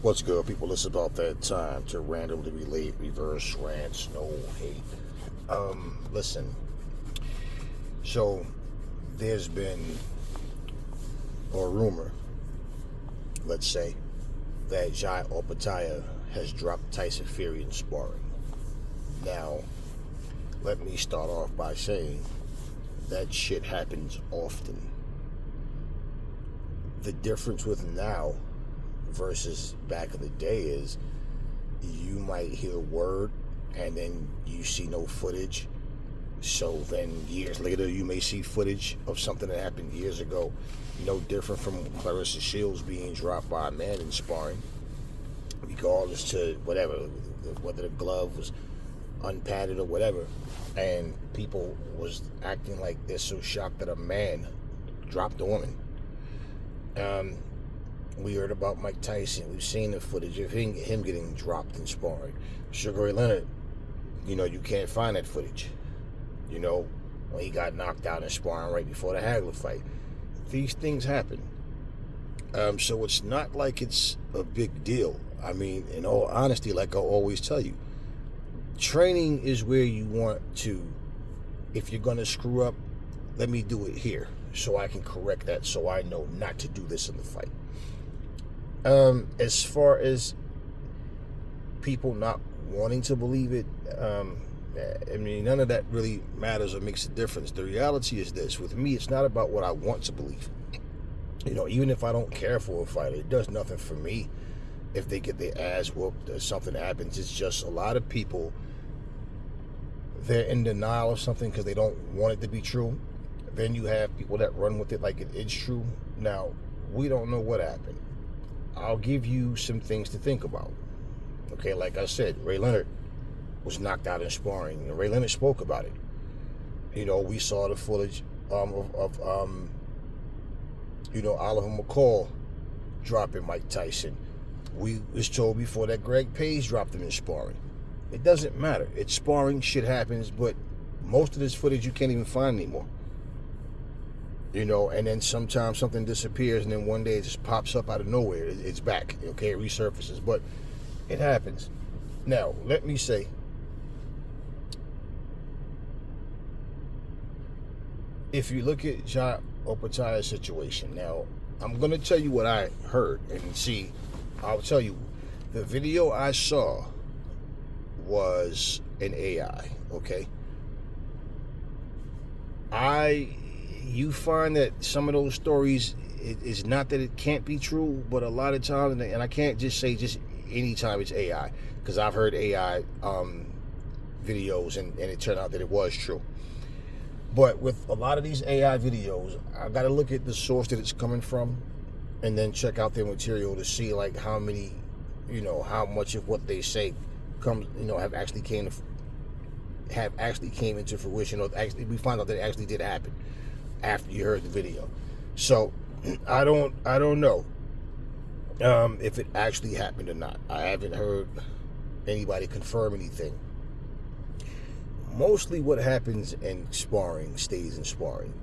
What's good, people? It's about that time to randomly relate reverse rants, no hate. Listen. So, there's been a rumor, let's say, that Opetaia has dropped Tyson Fury in sparring. Now, let me start off by saying that shit happens often. The difference with now versus back in the day is you might hear word and then you see no footage. So then years later you may see footage of something that happened years ago. No different from Clarissa Shields being dropped by a man in sparring. Regardless to whatever, whether the glove was unpadded or whatever. And people was acting like they're so shocked that a man dropped a woman. We heard about Mike Tyson. We've seen the footage of him getting dropped in sparring. Sugar Ray Leonard, you can't find that footage. When he got knocked out in sparring right before the Hagler fight. These things happen. So it's not like it's a big deal. I mean, in all honesty, like I always tell you, training is where you want to, if you're going to screw up, let me do it here so I can correct that, so I know not to do this in the fight. As far as people not wanting to believe it, I mean, none of that really matters or makes a difference. The reality is this: with me, it's not about what I want to believe. Even if I don't care for a fighter, it does nothing for me if they get their ass whooped or something happens. It's just a lot of people, they're in denial of something because they don't want it to be true. Then you have people that run with it like it is true. Now, we don't know what happened. I'll give you some things to think about. Okay, like I said, Ray Leonard was knocked out in sparring. And Ray Leonard spoke about it. We saw the footage of Oliver McCall dropping Mike Tyson. We was told before that Greg Page dropped him in sparring. It doesn't matter. It's sparring, shit happens, but most of this footage you can't even find anymore. And then sometimes something disappears and then one day it just pops up out of nowhere. It's back, okay, it resurfaces, but it happens. Now, let me say, if you look at Opetaia's situation, now, I'm going to tell you what I heard, and see, I'll tell you, the video I saw was an AI, okay? You find that some of those stories, it's not that it can't be true, but a lot of times, and I can't just say just anytime it's AI, because I've heard AI videos, and it turned out that it was true. But with a lot of these AI videos, I got to look at the source that it's coming from, and then check out their material to see like how many, how much of what they say comes, have actually came into fruition, or actually we find out that it actually did happen after you heard the video. So I don't know if it actually happened or not. I haven't heard anybody confirm anything. Mostly what happens in sparring stays in sparring.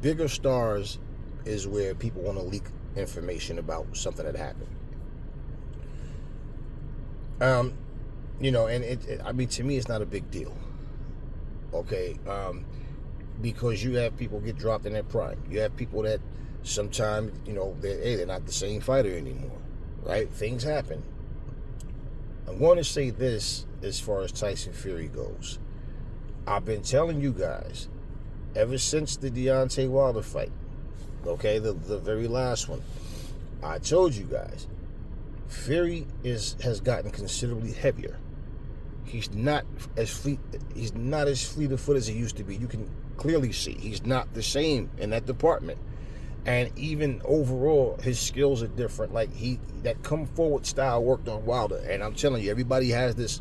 Bigger stars is where people want to leak information about something that happened. And I mean, to me, it's not a big deal. Okay, because you have people get dropped in their prime. You have people that sometimes, they're not the same fighter anymore, right? Things happen. I'm going to say this as far as Tyson Fury goes. I've been telling you guys ever since the Deontay Wilder fight, okay, the very last one, I told you guys, Fury has gotten considerably heavier. He's not as fleet of foot as he used to be. You can clearly see he's not the same in that department. And even overall, his skills are different. Like that come forward style worked on Wilder. And I'm telling you, everybody has this.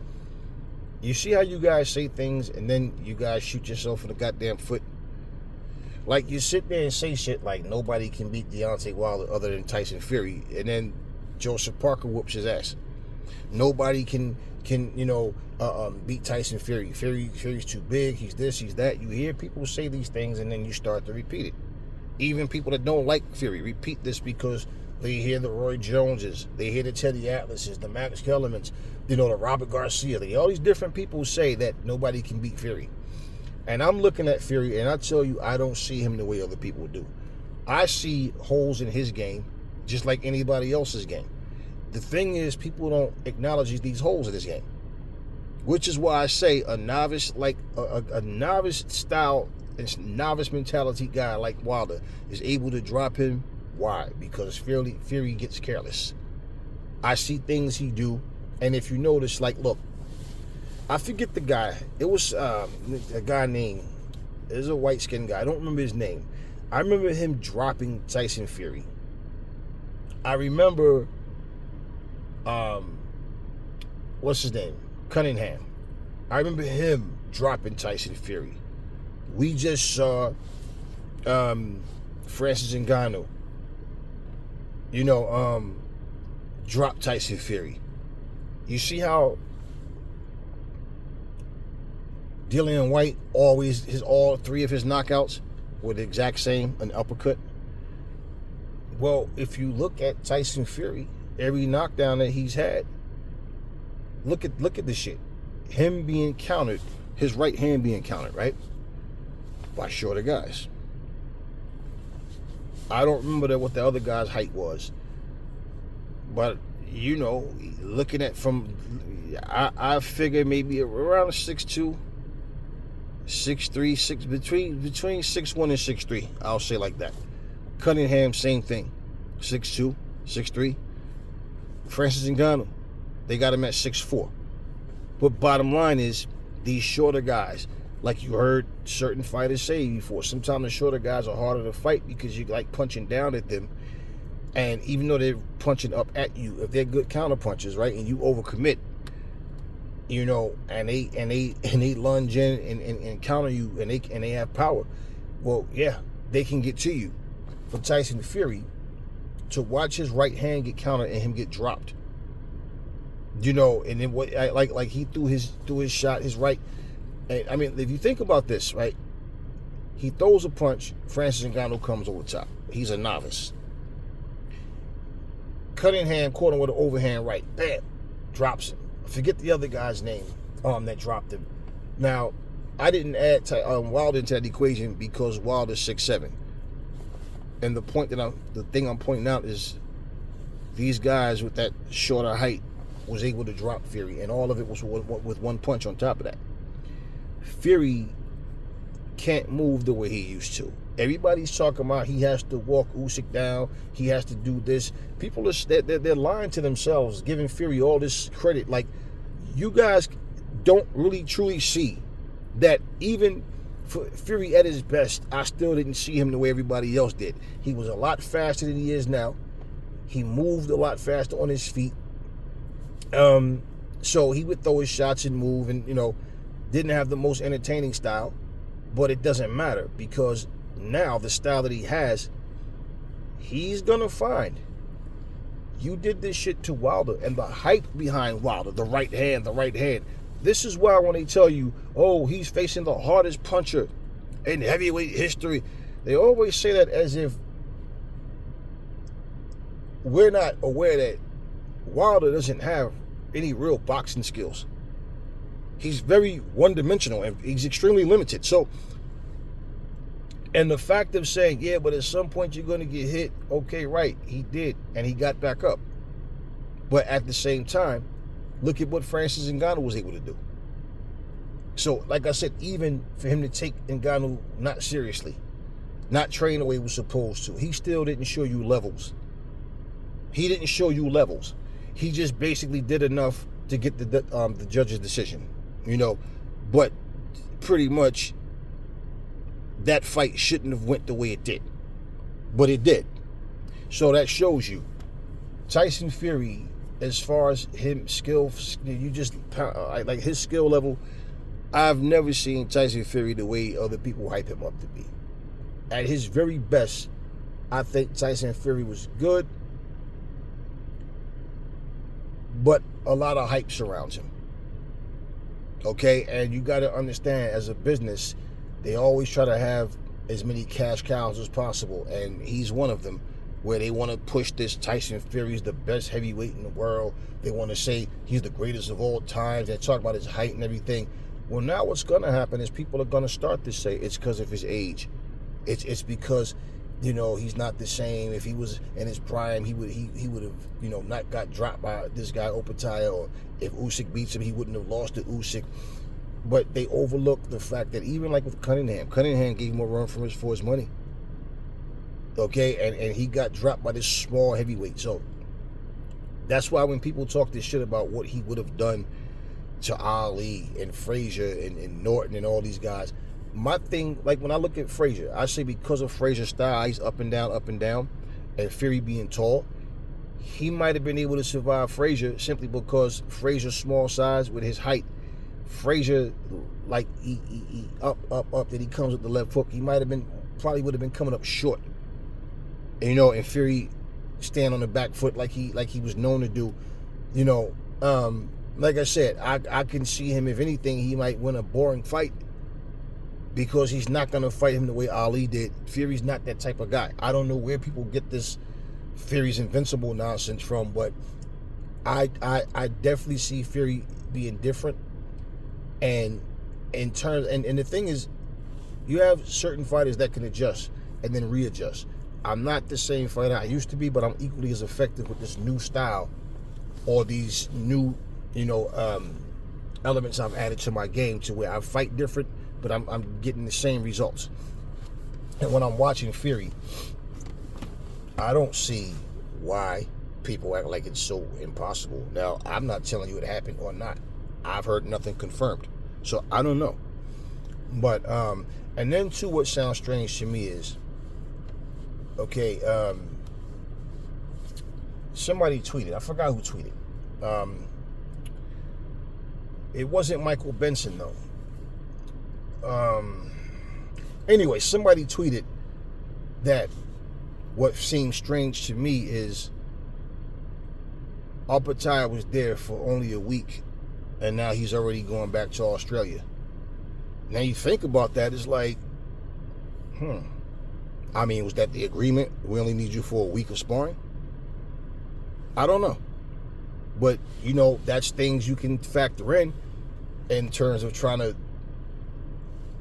You see how you guys say things and then you guys shoot yourself in the goddamn foot? Like you sit there and say shit like nobody can beat Deontay Wilder other than Tyson Fury, and then Joseph Parker whoops his ass. Nobody can beat Tyson Fury. Fury's too big, he's this, he's that. You hear people say these things and then you start to repeat it. Even people that don't like Fury repeat this because They hear the Roy Joneses. They hear the Teddy Atlases, the Max Kellermans, the Robert Garcia. All these different people say that nobody can beat Fury. And I'm looking at Fury, and I tell you, I don't see him the way other people do. I see holes in his game, just like anybody else's game. The thing is, people don't acknowledge these holes in his game, which is why I say a novice, like a novice style, novice mentality guy like Wilder is able to drop him. Why? Because Fury gets careless. I see things he do, and if you notice, like, look, I forget the guy. It was a guy named, there's a white-skinned guy. I don't remember his name. I remember him dropping Tyson Fury. I remember, what's his name? Cunningham. I remember him dropping Tyson Fury. We just saw Francis Ngannou, drop Tyson Fury. You see how Dillian White all three of his knockouts were the exact same, an uppercut? Well, if you look at Tyson Fury, every knockdown that he's had, look at the shit. Him being countered, his right hand being countered, right? By shorter guys. I don't remember what the other guy's height was. But, looking at I figure maybe around 6'2", 6'3", between 6'1" and 6'3", I'll say like that. Cunningham, same thing. 6'2", 6'3". Francis Ngannou, they got him at 6'4". But bottom line is, these shorter guys, like you heard certain fighters say before, sometimes the shorter guys are harder to fight because you like punching down at them. And even though they're punching up at you, if they're good counter punchers, right, and you overcommit, and they lunge in and counter you, and they have power, well, yeah, they can get to you. For Tyson Fury, to watch his right hand get countered and him get dropped, and then what, like he threw his shot, his right. And, I mean, if you think about this, right, he throws a punch, Francis Ngannou comes over top. He's a novice. Cunningham caught him with an overhand right. Bam. Drops him. I forget the other guy's name that dropped him. Now, I didn't add Wilder into that equation because Wilder's 6'7". And the thing I'm pointing out is these guys with that shorter height was able to drop Fury, and all of it was with one punch on top of that. Fury can't move the way he used to. Everybody's talking about he has to walk Usyk down. He has to do this. People they're lying to themselves, giving Fury all this credit. Like, you guys don't really truly see that even for Fury at his best, I still didn't see him the way everybody else did. He was a lot faster than he is now. He moved a lot faster on his feet. So he would throw his shots and move, and didn't have the most entertaining style, but it doesn't matter because now the style that he has, he's gonna find. You did this shit to Wilder, and the hype behind Wilder, the right hand. This is why when they tell you, oh, he's facing the hardest puncher in heavyweight history, they always say that as if we're not aware that Wilder doesn't have any real boxing skills. He's very one-dimensional, and he's extremely limited. So, and the fact of saying, yeah, but at some point you're going to get hit, okay, right, he did, and he got back up. But at the same time, look at what Francis Ngannou was able to do. So, like I said, even for him to take Ngannou not seriously, not train the way he was supposed to, he still didn't show you levels. He didn't show you levels. He just basically did enough to get the judge's decision, But pretty much that fight shouldn't have went the way it did, but it did. So that shows you Tyson Fury, as far as him skill, like his skill level, I've never seen Tyson Fury the way other people hype him up to be. At his very best, I think Tyson Fury was good, but a lot of hype surrounds him. Okay, and you got to understand, as a business, they always try to have as many cash cows as possible, and he's one of them. where they want to push this Tyson Fury is the best heavyweight in the world. They want to say he's the greatest of all times. They talk about his height and everything. Well, now what's going to happen is people are going to start to say it's because of his age. It's because, you know, he's not the same. If he was in his prime, he would have, you know, not got dropped by this guy Opetaia, or if Usyk beats him, he wouldn't have lost to Usyk. But they overlook the fact that even like with Cunningham gave him a run for his money. Okay, and he got dropped by this small heavyweight. So that's why when people talk this shit about what he would have done to Ali and Frazier and Norton and all these guys, my thing, like when I look at Frazier, I say because of Frazier's style, he's up and down, and Fury being tall, he might have been able to survive Frazier simply because Frazier's small size with his height. Frazier, like he up, then he comes with the left hook. He probably would have been coming up short. And, you know, and Fury stand on the back foot like he was known to do. You know, like I said, I can see him, if anything, he might win a boring fight because he's not going to fight him the way Ali did. Fury's not that type of guy. I don't know where people get this Fury's invincible nonsense from, but I definitely see Fury being different. And in terms, and the thing is, you have certain fighters that can adjust and then readjust. I'm not the same fighter I used to be, but I'm equally as effective with this new style or these new, you know, elements I've added to my game to where I fight different, but I'm getting the same results. And when I'm watching Fury, I don't see why people act like it's so impossible. Now, I'm not telling you it happened or not. I've heard nothing confirmed, so I don't know. But and then too, what sounds strange to me is, okay, somebody tweeted. I forgot who tweeted. It wasn't Michael Benson though. Anyway, somebody tweeted that what seems strange to me is Opetaia was there for only a week, and now he's already going back to Australia. Now you think about that, it's like, I mean, was that the agreement? We only need you for a week of sparring? I don't know. But, you know, that's things you can factor in terms of trying to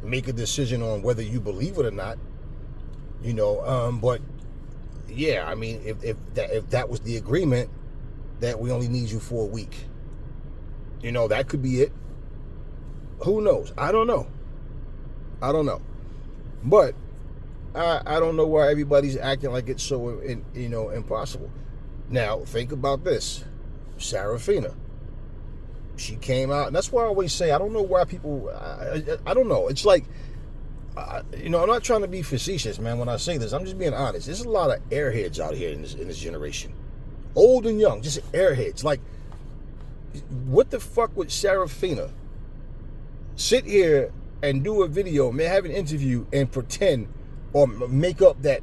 make a decision on whether you believe it or not. You know, but yeah, I mean, if that was the agreement, that we only need you for a week, you know, that could be it. Who knows? I don't know. But I don't know why everybody's acting like it's so, you know, impossible. Now, think about this. Serafina. She came out, and that's why I always say, I don't know why people, I don't know. It's like, you know, I'm not trying to be facetious, man, when I say this. I'm just being honest. There's a lot of airheads out here in this generation. Old and young, just airheads. Like, what the fuck would Serafina sit here and do a video, man, have an interview and pretend or make up that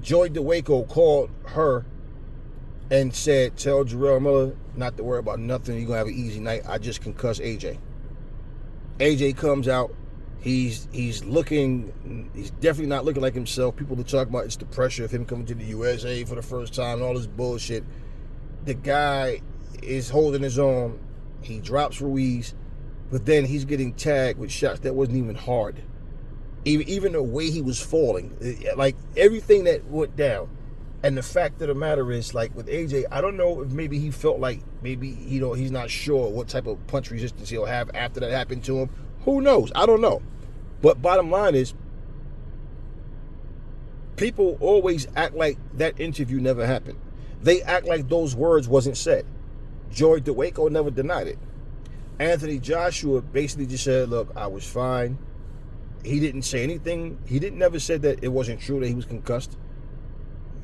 Joy DeWaco called her and said, tell Jarrell Miller not to worry about nothing, you're going to have an easy night, I just concussed AJ. AJ comes out, he's definitely not looking like himself. People are talking about it's the pressure of him coming to the USA for the first time and all this bullshit. The guy is holding his own. He drops Ruiz, but then he's getting tagged with shots that wasn't even hard. Even the way he was falling, like everything that went down. And the fact of the matter is, like with AJ, I don't know if maybe he felt like maybe, you know, he's not sure what type of punch resistance he'll have after that happened to him. Who knows? I don't know. But bottom line is, people always act like that interview never happened. They act like those words wasn't said. Joy DeWaco never denied it. Anthony Joshua basically just said, look, I was fine. He didn't say anything. He never said that it wasn't true that he was concussed.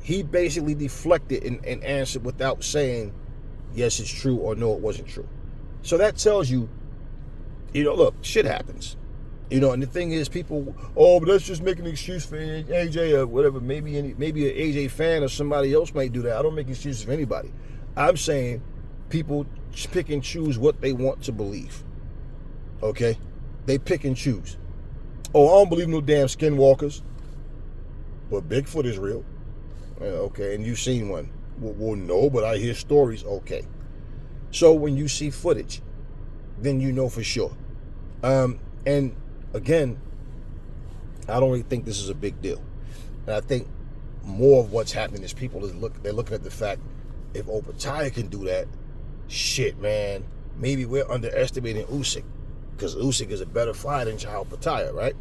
He basically deflected and answered without saying, yes, it's true, or no, it wasn't true. So that tells you, you know, look, shit happens. You know, and the thing is, people, oh, but let's just make an excuse for AJ or whatever. Maybe an AJ fan or somebody else might do that. I don't make excuses for anybody. I'm saying people pick and choose what they want to believe. Okay? They pick and choose. Oh, I don't believe no damn skinwalkers. But Bigfoot is real. Okay, and you've seen one. Well, no, but I hear stories. Okay. So when you see footage, then you know for sure. And again, I don't really think this is a big deal. And I think more of what's happening is they're looking at the fact, if Opetaia can do that, shit, man, maybe we're underestimating Usyk, because Usyk is a better fighter than Opetaia, right?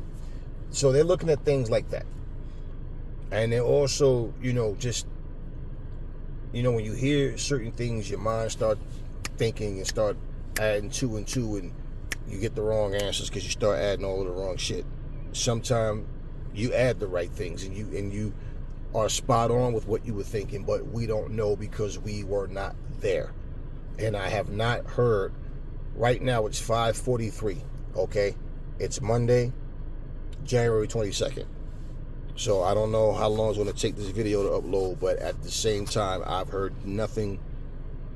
So they're looking at things like that. And they're also, just, when you hear certain things, your mind start thinking and start adding two and two, and you get the wrong answers because you start adding all of the wrong shit. Sometimes you add the right things, and you are spot on with what you were thinking, but we don't know because we were not there. And I have not heard. Right now it's 5:43. Okay, it's Monday, January 22nd. So I don't know how long it's going to take this video to upload, but at the same time, I've heard nothing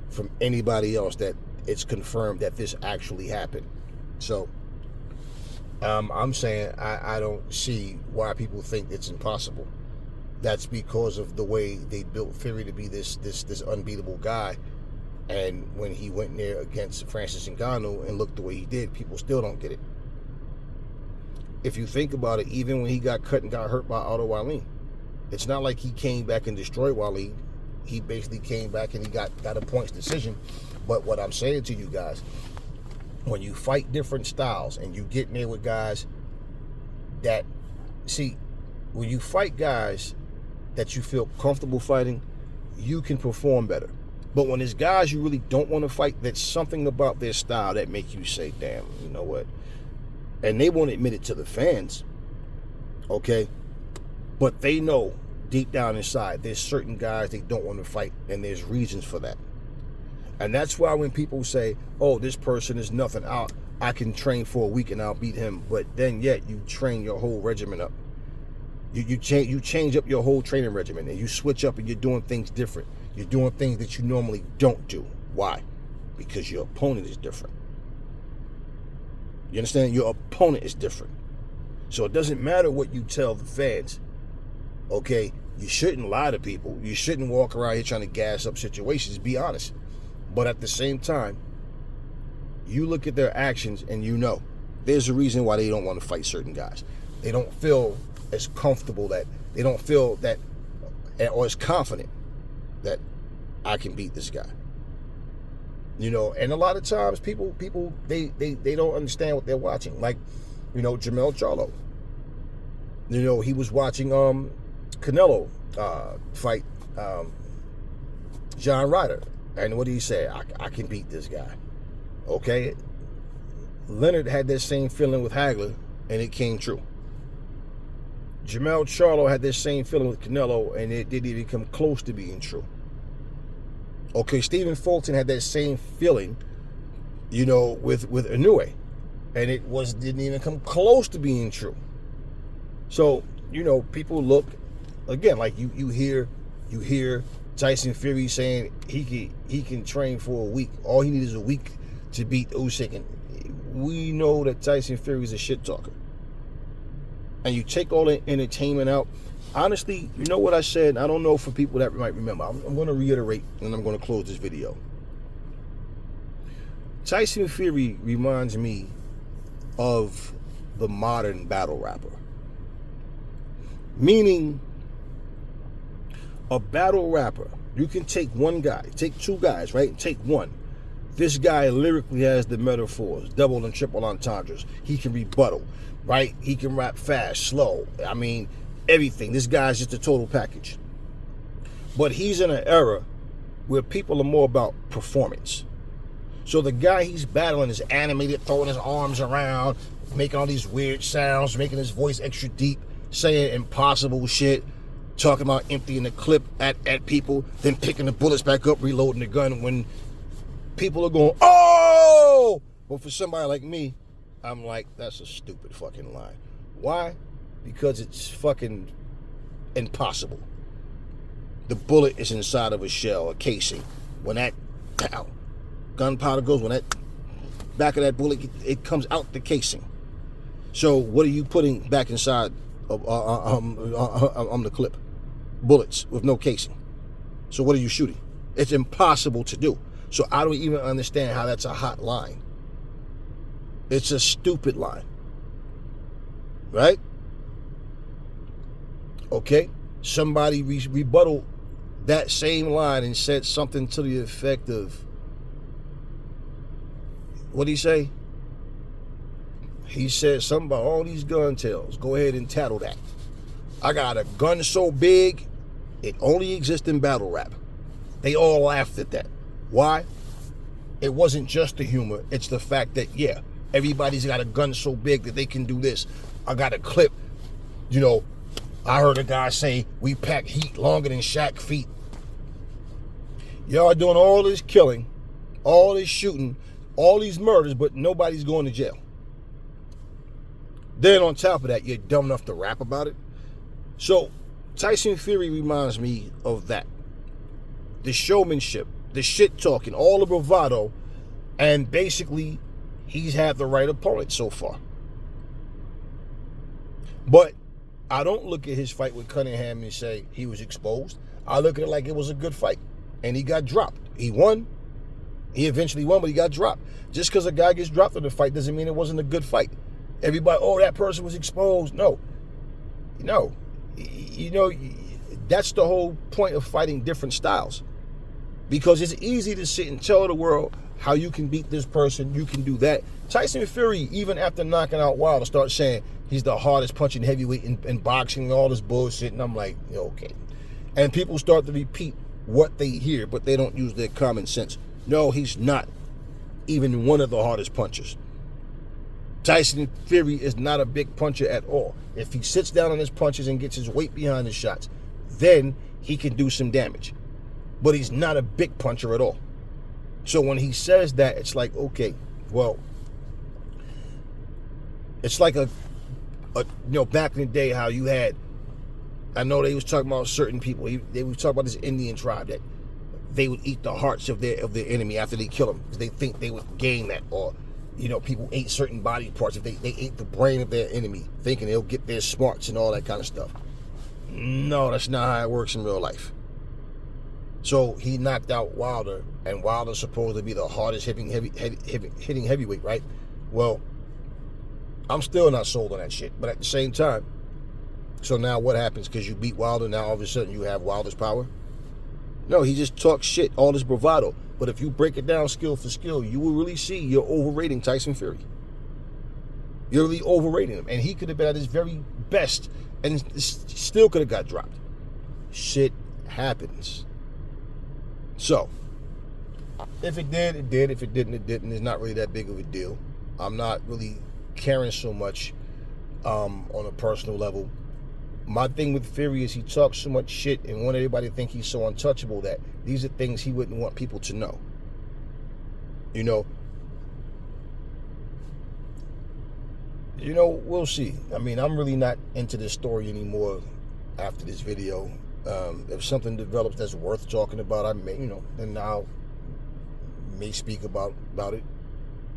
from anybody else that it's confirmed that this actually happened. So I'm saying I don't see why people think it's impossible. That's because of the way they built Fury to be this unbeatable guy. And when he went there against Francis Ngannou and looked the way he did, people still don't get it. If you think about it, even when he got cut and got hurt by Otto Wallin, it's not like he came back and destroyed Wallin. He basically came back and he got a points decision. But what I'm saying to you guys, when you fight different styles and you get in there with guys that, see, when you fight guys that you feel comfortable fighting, you can perform better. But when there's guys you really don't want to fight, there's something about their style that makes you say, damn, you know what? And they won't admit it to the fans, okay? But they know deep down inside there's certain guys they don't want to fight, and there's reasons for that. And that's why when people say, oh, this person is nothing, I can train for a week and I'll beat him, but then yet you train your whole regimen up. You change up your whole training regimen, and you switch up and you're doing things different. You're doing things that you normally don't do. Why? Because your opponent is different. You understand? Your opponent is different. So it doesn't matter what you tell the fans, okay? You shouldn't lie to people. You shouldn't walk around here trying to gas up situations. Be honest. But at the same time, you look at their actions and you know there's a reason why they don't want to fight certain guys. They don't feel as comfortable, that they don't feel that, or as confident that I can beat this guy. And a lot of times people they don't understand what they're watching. Like, Jamel Charlo. He was watching Canelo fight John Ryder. And what did he say? I can beat this guy. Okay? Leonard had that same feeling with Hagler, and it came true. Jamel Charlo had this same feeling with Canelo, and it didn't even come close to being true. Okay, Stephen Fulton had that same feeling, with Inoue, and it didn't even come close to being true. So, people look, again, like you hear Tyson Fury saying he can train for a week. All he needs is a week to beat Usyk, and we know that Tyson Fury is a shit talker. And you take all the entertainment out. Honestly, you know what I said? I don't know for people that might remember. I'm going to reiterate, and I'm going to close this video. Tyson Fury reminds me of the modern battle rapper. Meaning, a battle rapper, you can take one guy, take two guys, right? Take one. This guy lyrically has the metaphors, double and triple entendres. He can rebuttal, right? He can rap fast, slow. I mean, everything. This guy's just a total package. But he's in an era where people are more about performance. So the guy he's battling is animated, throwing his arms around, making all these weird sounds, making his voice extra deep, saying impossible shit, talking about emptying the clip at people, then picking the bullets back up, reloading the gun when people are going, oh! But for somebody like me, I'm like, that's a stupid fucking line. Why? Because it's fucking impossible. The bullet is inside of a shell, a casing. When that gunpowder goes, when that back of that bullet, it comes out the casing. So what are you putting back inside of the clip? bullets with no casing. So what are you shooting? It's impossible to do. So I don't even understand how that's a hot line. It's a stupid line. Right? Okay? Somebody rebutted that same line and said something to the effect of, what did he say? He said something about all these gun tales. Go ahead and tattle that. I got a gun so big, it only exists in battle rap. They all laughed at that. Why? It wasn't just the humor. It's the fact that, yeah, everybody's got a gun so big that they can do this. I got a clip, you know, I heard a guy say, we pack heat longer than Shaq feet. Y'all are doing all this killing, all this shooting, all these murders, but nobody's going to jail. Then on top of that, you're dumb enough to rap about it. So Tyson Fury reminds me of that. The showmanship, the shit talking, all the bravado, and basically he's had the right opponent so far. But I don't look at his fight with Cunningham and say he was exposed. I look at it like it was a good fight. And he got dropped. He won. He eventually won, but he got dropped. Just because a guy gets dropped in the fight doesn't mean it wasn't a good fight. Everybody, oh, that person was exposed. No. No. You know, that's the whole point of fighting different styles. Because it's easy to sit and tell the world how you can beat this person, you can do that. Tyson Fury, even after knocking out Wilder, starts saying he's the hardest punching heavyweight in boxing and all this bullshit. And I'm like, okay. And people start to repeat what they hear, but they don't use their common sense. No, he's not even one of the hardest punchers. Tyson Fury is not a big puncher at all. If he sits down on his punches and gets his weight behind his shots, then he can do some damage. But he's not a big puncher at all. So when he says that, it's like, okay, well, it's like a back in the day how you had, I know they was talking about certain people. They was talking about this Indian tribe that they would eat the hearts of their enemy after they kill them because they think they would gain that. Or, you know, people ate certain body parts if they ate the brain of their enemy, thinking they'll get their smarts and all that kind of stuff. No, that's not how it works in real life. So he knocked out Wilder, and Wilder's supposed to be the hardest hitting heavyweight, right? Well, I'm still not sold on that shit. But at the same time, so now what happens? Because you beat Wilder, now all of a sudden you have Wilder's power? No, he just talks shit, all this bravado. But if you break it down skill for skill, you will really see you're overrating Tyson Fury. You're really overrating him. And he could have been at his very best and still could have got dropped. Shit happens. So, if it did, it did. If it didn't, it didn't. It's not really that big of a deal. I'm not really caring so much on a personal level. My thing with Fury is he talks so much shit and want everybody to think he's so untouchable that these are things he wouldn't want people to know. You know, we'll see. I mean, I'm really not into this story anymore after this video. If something develops that's worth talking about, I may, then I'll may speak about it.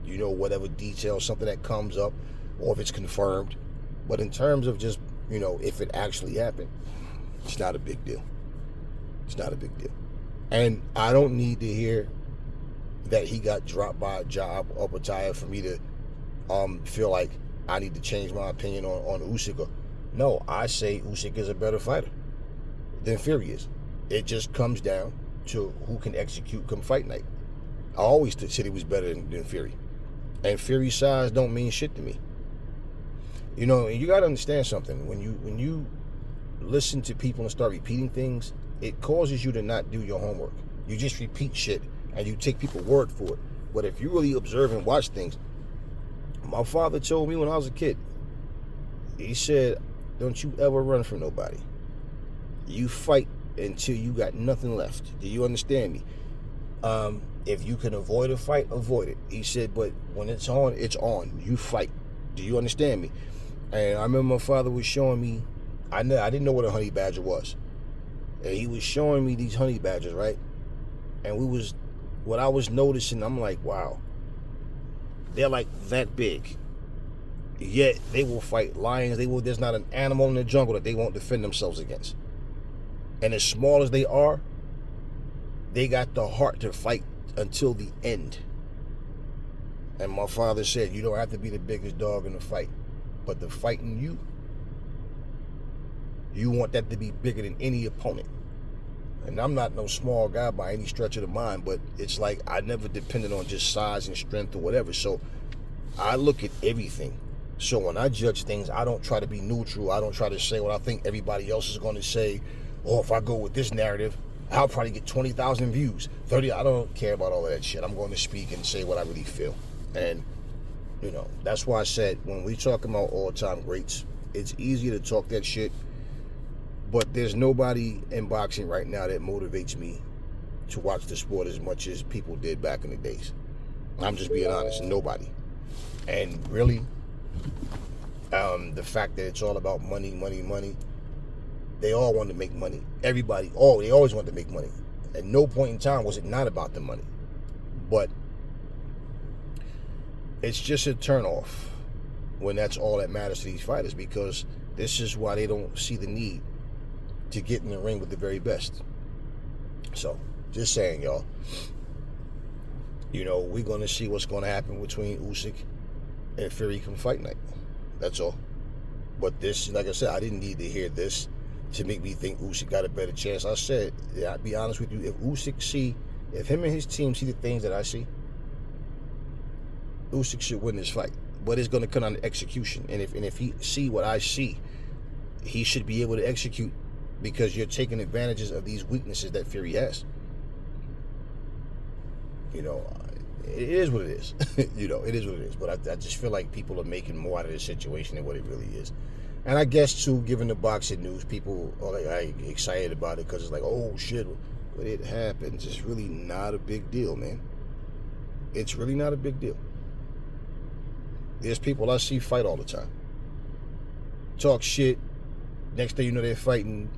Whatever detail, something that comes up, or if it's confirmed. But in terms of just, if it actually happened, it's not a big deal. It's not a big deal. And I don't need to hear that he got dropped by Opetaia for me to feel like I need to change my opinion on Usyk. No, I say Usyk is a better fighter than Fury is. It just comes down to who can execute come fight night. I always said he was better than Fury. And Fury's size don't mean shit to me. And you got to understand something. When you listen to people and start repeating things, it causes you to not do your homework. You just repeat shit and you take people's word for it. But if you really observe and watch things, my father told me when I was a kid, he said, don't you ever run from nobody. You fight until you got nothing left. Do you understand me? If you can avoid a fight, avoid it. He said, but when it's on, it's on. You fight. Do you understand me? And I remember my father was showing me, I didn't know what a honey badger was. And he was showing me these honey badgers, right? And what I was noticing, I'm like, wow. They're like that big. Yet they will fight lions. There's not an animal in the jungle that they won't defend themselves against. And as small as they are, they got the heart to fight until the end. And my father said, you don't have to be the biggest dog in the fight, but the fight in you want that to be bigger than any opponent. And I'm not no small guy by any stretch of the mind, but it's like I never depended on just size and strength or whatever. So I look at everything. So when I judge things, I don't try to be neutral. I don't try to say what I think everybody else is going to say. Or if I go with this narrative, I'll probably get 20,000 views, 30. I don't care about all of that shit. I'm going to speak and say what I really feel. And, you know, that's why I said when we talk about all-time greats, it's easy to talk that shit. But there's nobody in boxing right now that motivates me to watch the sport as much as people did back in the days. I'm just being honest, nobody. And really, the fact that it's all about money, they all want to make money. Everybody, they always wanted to make money. At no point in time was it not about the money. But it's just a turnoff when that's all that matters to these fighters, because this is why they don't see the need to get in the ring with the very best. So, just saying, y'all. You know, we're going to see what's going to happen between Usyk and Fury come fight night. That's all. But this, like I said, I didn't need to hear this to make me think Usyk got a better chance. I said, I'll be honest with you, if him and his team see the things that I see, Usyk should win this fight. But it's going to come down to execution. And if he see what I see, he should be able to execute, because you're taking advantages of these weaknesses that Fury has. You know, it is what it is. You know, it is what it is. But I just feel like people are making more out of this situation than what it really is. And I guess, too, given the boxing news, people are like excited about it because it's like, oh, shit, but it happens. It's really not a big deal, man. It's really not a big deal. There's people I see fight all the time. Talk shit. Next thing you know, they're fighting.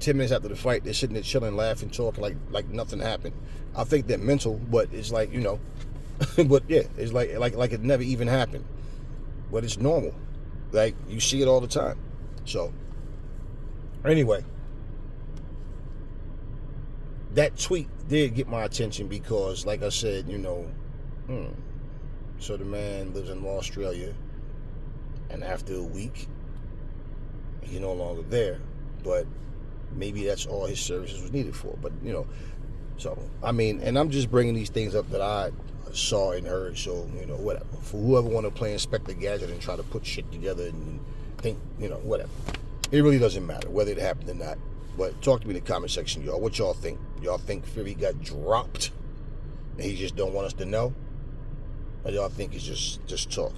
10 minutes after the fight, they're sitting there chilling, laughing, talking like nothing happened. I think they're mental, but it's like, you know, but yeah, it's like it never even happened. But it's normal. Like, you see it all the time. So, anyway, that tweet did get my attention because, like I said, you know, so the man lives in Australia, and after a week, he's no longer there. But maybe that's all his services was needed for. But, you know, so, I mean, and I'm just bringing these things up that I saw and heard. So, you know, whatever. For whoever want to play Inspector Gadget and try to put shit together and think, you know, whatever. It really doesn't matter whether it happened or not. But talk to me in the comment section, y'all. What y'all think? Y'all think Fury got dropped and he just don't want us to know? Or y'all think it's just talk?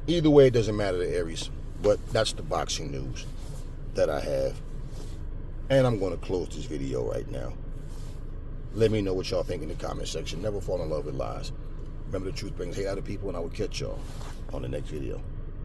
Either way, it doesn't matter to Aries. But that's the boxing news that I have. And I'm going to close this video right now. Let me know what y'all think in the comment section. Never fall in love with lies. Remember, the truth brings hate out of people, and I will catch y'all on the next video.